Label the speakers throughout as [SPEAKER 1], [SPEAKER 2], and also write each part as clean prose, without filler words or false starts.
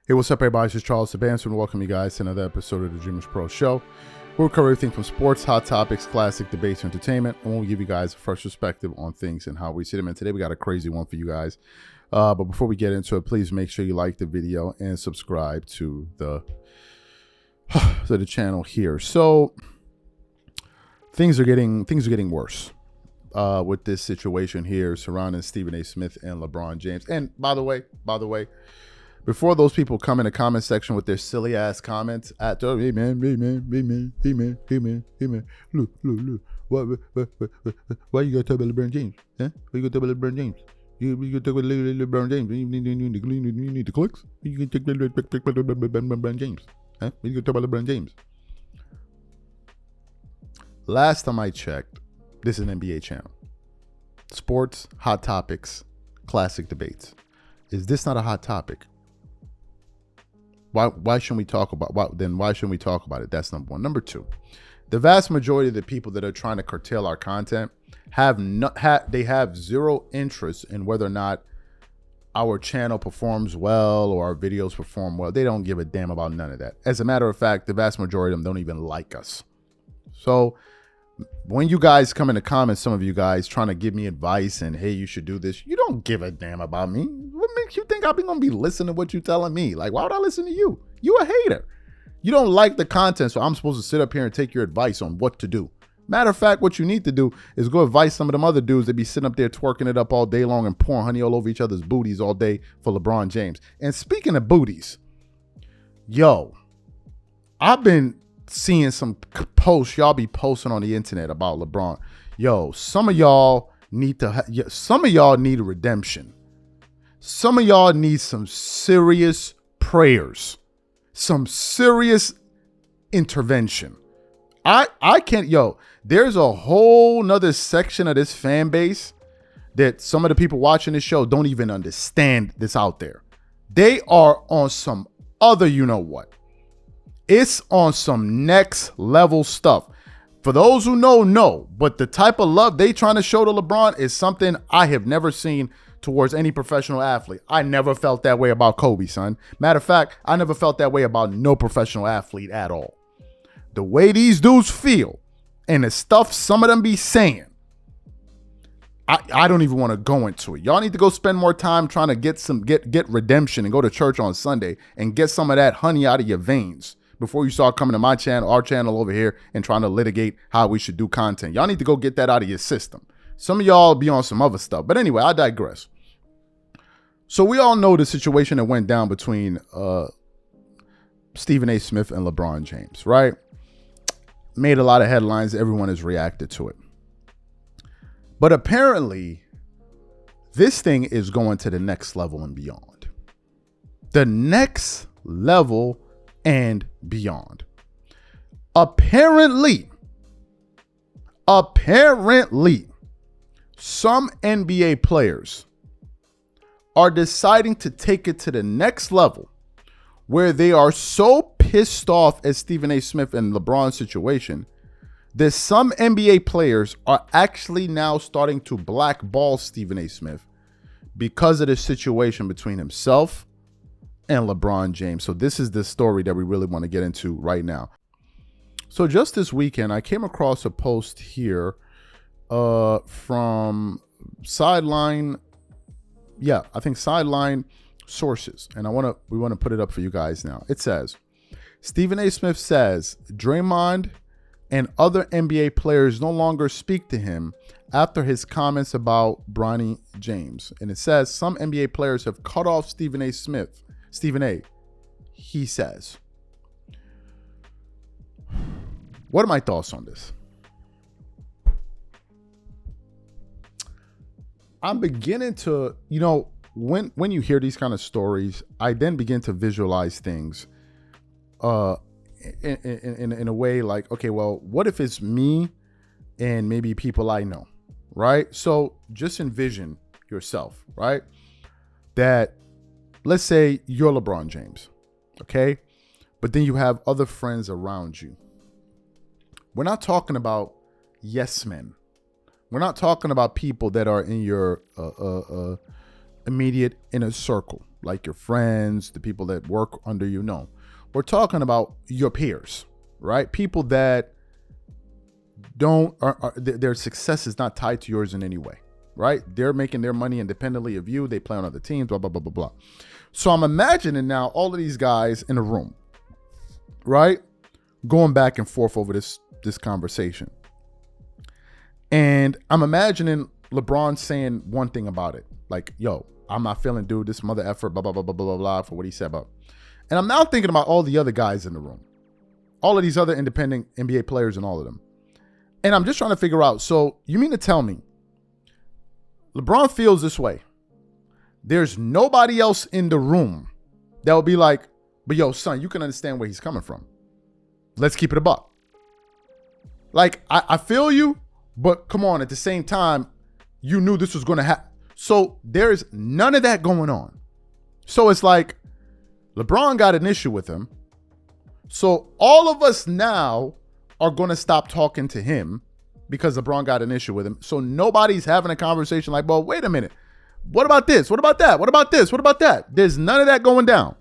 [SPEAKER 1] Hey, what's up, everybody? This is Charles Sebastian. Welcome you guys to another episode of the Dreamers Pro Show. We'll cover everything from sports, hot topics, classic debates, entertainment, and we'll give you guys a fresh perspective on things and how we see them. And today we got a crazy one for you guys. But before we get into it, please make sure you like the video and subscribe to the channel here. So things are getting worse with this situation here surrounding Stephen A. Smith and LeBron James. And by the way, before those people come in the comment section with their silly ass comments at, oh, hey man, look, why you gotta talk about LeBron James? Huh? Why you gotta talk about LeBron James? You gotta talk about LeBron James? You need the clicks? You can talk about LeBron James? Huh? You gotta talk about LeBron James? Last time I checked, this is an NBA channel. Sports, hot topics, classic debates. Is this not a hot topic? Why shouldn't we talk about why shouldn't we talk about it? That's number one. Number two, the vast majority of the people that are trying to curtail our content have zero interest in whether or not our channel performs well or our videos perform well. They don't give a damn about none of that. As a matter of fact, the vast majority of them don't even like us. So when you guys come in the comments, some of you guys trying to give me advice and, hey, you should do this, you don't give a damn about me. What makes you think I'm going to be listening to what you're telling me? Like, why would I listen to you? You a hater. You don't like the content, so I'm supposed to sit up here and take your advice on what to do. Matter of fact, what you need to do is go advise some of them other dudes that be sitting up there twerking it up all day long and pouring honey all over each other's booties all day for LeBron James. And speaking of booties, yo, I've been seeing some posts y'all be posting on the internet about LeBron. Yo, some of y'all need need redemption. Some of y'all need some serious prayers, some serious intervention. I can't, there's a whole nother section of this fan base that some of the people watching this show don't even understand this out there. They are on some other, you know what? It's on some next level stuff. For those who know, but the type of love they trying to show to LeBron is something I have never seen towards any professional athlete. I never felt that way about Kobe, son. Matter of fact, I never felt that way about no professional athlete at all. The way these dudes feel and the stuff some of them be saying, I don't even want to go into it. Y'all need to go spend more time trying to get redemption and go to church on Sunday and get some of that honey out of your veins before you start coming to my channel, our channel over here, and trying to litigate how we should do content. Y'all need to go get that out of your system. Some of y'all be on some other stuff. But anyway, I digress. So we all know the situation that went down between Stephen A. Smith and LeBron James, right? Made a lot of headlines. Everyone has reacted to it. But apparently, this thing is going to the next level and beyond. The next level and beyond. Apparently, some NBA players are deciding to take it to the next level where they are so pissed off at Stephen A. Smith and LeBron's situation that some NBA players are actually now starting to blackball Stephen A. Smith because of the situation between himself and LeBron James. So this is the story that we really want to get into right now. So just this weekend, I came across a post here from Sideline Sources, and we want to put it up for you guys now. It says, Stephen A. Smith says Draymond and other NBA players no longer speak to him after his comments about Bronny James. And it says some NBA players have cut off Stephen A. Smith. Stephen A. He says. What are my thoughts on this? I'm beginning to, when you hear these kind of stories, I then begin to visualize things in a way like, okay, well, what if it's me and maybe people I know, right? So just envision yourself, right? That let's say you're LeBron James, okay? But then you have other friends around you. We're not talking about yes men. We're not talking about people that are in your immediate inner circle. like your friends, the people that work under you. No, we're talking about your peers, right? People that their success is not tied to yours in any way, right? They're making their money independently of you. They play on other teams, blah, blah, blah, blah, blah. So I'm imagining now all of these guys in a room, right? Going back and forth over this conversation. And I'm imagining LeBron saying one thing about it. Like, yo, I'm not feeling dude, this mother effort, blah, blah, blah, blah, blah, blah, for what he said about. And I'm now thinking about all the other guys in the room. All of these other independent NBA players and all of them. And I'm just trying to figure out, so you mean to tell me LeBron feels this way? There's nobody else in the room that will be like, but yo, son, you can understand where he's coming from. Let's keep it a buck. Like, I feel you, but come on, at the same time, you knew this was going to happen. So there's none of that going on. So it's like LeBron got an issue with him. So all of us now are going to stop talking to him because LeBron got an issue with him. So nobody's having a conversation like, well, wait a minute. What about this? What about that? What about this? What about that? There's none of that going down.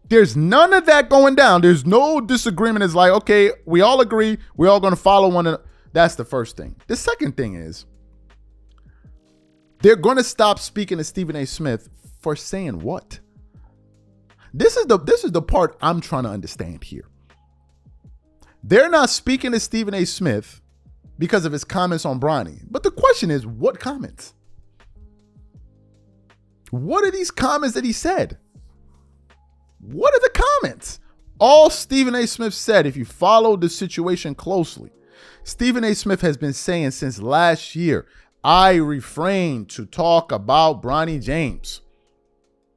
[SPEAKER 1] There's none of that going down. There's no disagreement. It's like, okay, we all agree. We're all going to follow one another. That's the first thing. The second thing is they're going to stop speaking to Stephen A. Smith for saying what? This is the part I'm trying to understand here. They're not speaking to Stephen A. Smith because of his comments on Bronny. But the question is, what comments? What are these comments that he said? What are the comments? All Stephen A. Smith said, if you follow the situation closely, Stephen A. Smith has been saying since last year, I refrain to talk about Bronny James.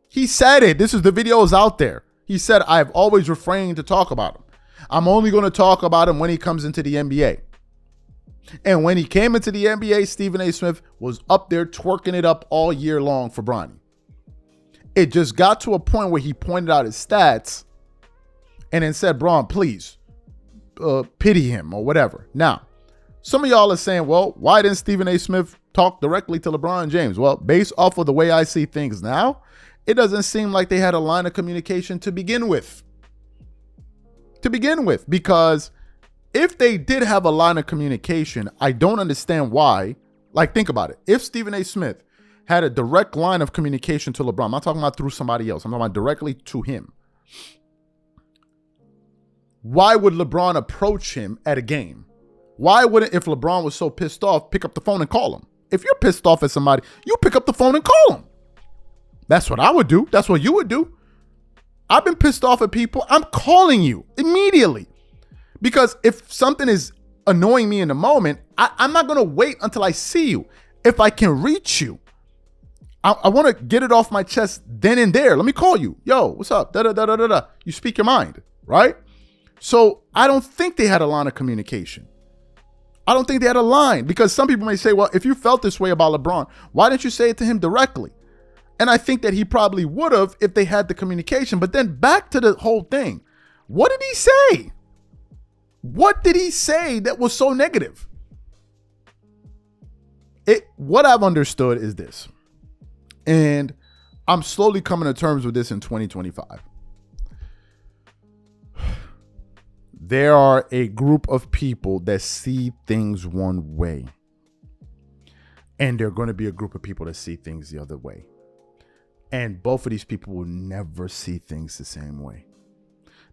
[SPEAKER 1] He said it. This is the videos out there. He said, I've always refrained to talk about him. I'm only going to talk about him when he comes into the NBA. And when he came into the NBA, Stephen A. Smith was up there twerking it up all year long for Bronny. It just got to a point where he pointed out his stats and then said, Bron, please pity him or whatever. Now, some of y'all are saying, well, why didn't Stephen A. Smith talk directly to LeBron James? Well, based off of the way I see things now, it doesn't seem like they had a line of communication to begin with. Because if they did have a line of communication, I don't understand why. Like, think about it. If Stephen A. Smith had a direct line of communication to LeBron, I'm not talking about through somebody else, I'm talking about directly to him. Why would LeBron approach him at a game? Why wouldn't, if LeBron was so pissed off, pick up the phone and call him? If you're pissed off at somebody, you pick up the phone and call him. That's what I would do. That's what you would do. I've been pissed off at people. I'm calling you immediately. Because if something is annoying me in the moment, I'm not going to wait until I see you. If I can reach you, I want to get it off my chest then and there. Let me call you. Yo, what's up? Da, da, da, da, da, da. You speak your mind, right? So I don't think they had a line of communication. I don't think they had a line, because some people may say, well, if you felt this way about LeBron, why didn't you say it to him directly? And I think that he probably would have if they had the communication. But then back to the whole thing. What did he say? What did he say that was so negative? What I've understood is this, and I'm slowly coming to terms with this in 2025. There are a group of people that see things one way, and there are going to be a group of people that see things the other way. And both of these people will never see things the same way.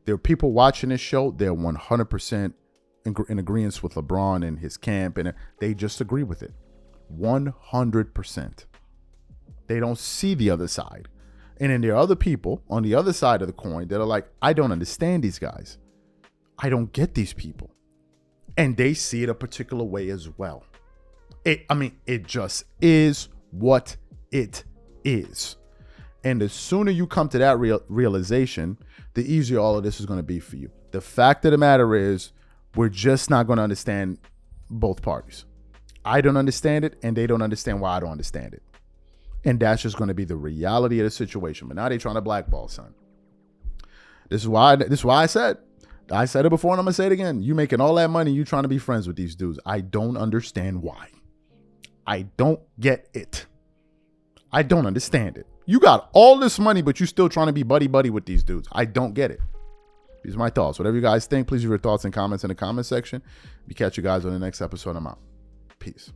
[SPEAKER 1] There are people watching this show, they're 100% in agreement with LeBron and his camp, and they just agree with it. 100%. They don't see the other side. And then there are other people on the other side of the coin that are like, I don't understand these guys. I don't get these people. And they see it a particular way as well. It just is what it is. And the sooner you come to that realization, the easier all of this is going to be for you. The fact of the matter is, we're just not going to understand both parties. I don't understand it, and they don't understand why I don't understand it. And that's just going to be the reality of the situation. But now they're trying to blackball, son. This is why I said it before, and I'm going to say it again. You making all that money, you trying to be friends with these dudes. I don't understand why. I don't get it. I don't understand it. You got all this money, but you still trying to be buddy with these dudes. I don't get it. These are my thoughts. Whatever you guys think, please leave your thoughts and comments in the comment section. We catch you guys on the next episode. I'm out. Peace.